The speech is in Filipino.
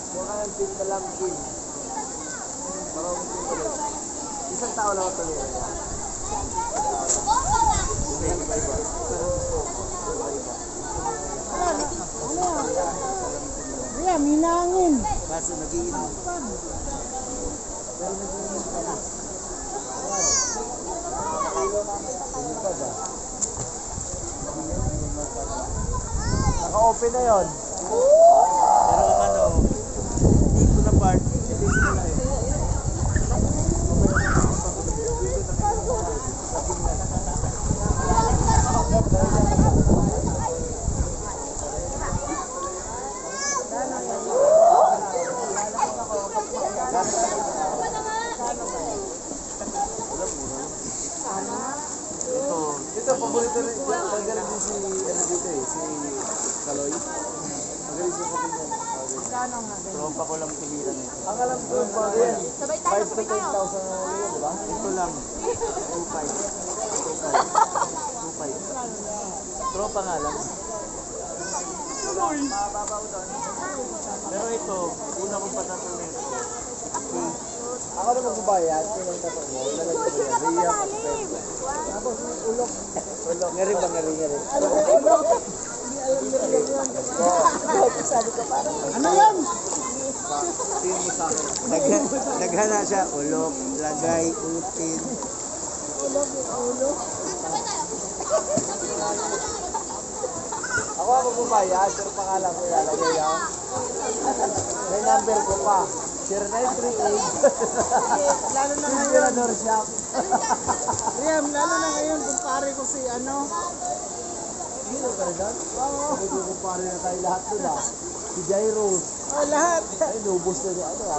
Mga ang pin na lang pin. Parang pin ulit. Isang tao lang ito nila niya. Hindi, iba-iba. Pero gusto ko. Iba-iba. Ano yan? Ayan, minangin. Kaso nag-iinom. Pero nag-iinom ka na. Pinipad ah. Naka-open na yun. Pero ano, dito na part, dito na lang eh. Ito, paborito rin. Magaling din si, ano dito eh, si Kaloy. Magaling siya sa ganyan. Tropa ko lang tumira nito. Ang alam ko yung mga yan, 5 to 10,000 na yun, di ba? Ito lang, 2.5. 2.5. Tropa nga lang. Pero ito, una kong patatong nito. Ako na magbabayad, kung ang tato mo, lalagyan mo yan. Riyak at pwede. Tapos may ulok. Ulok. Ngari ba? Ngari. Alam mo, ulok. Hindi alam nila yan. Sabi ko parang. Ano yan? Tingin mo sa akin. Naghana siya. Ulok, lagay, utin. Ulok, ulok. Ako ang magbabayad, pero pangalan ko ilalagay yan. May number ko pa. 0938. Lalo na ngayon. Mirador shop. Riam, lalo na ngayon kung pare ko si ano. Dito ka rin doon? Oo. May kumpare na tayo lahat doon ah. Si Jairus. Oh, lahat. Ay, nubos na doon. Ano ah.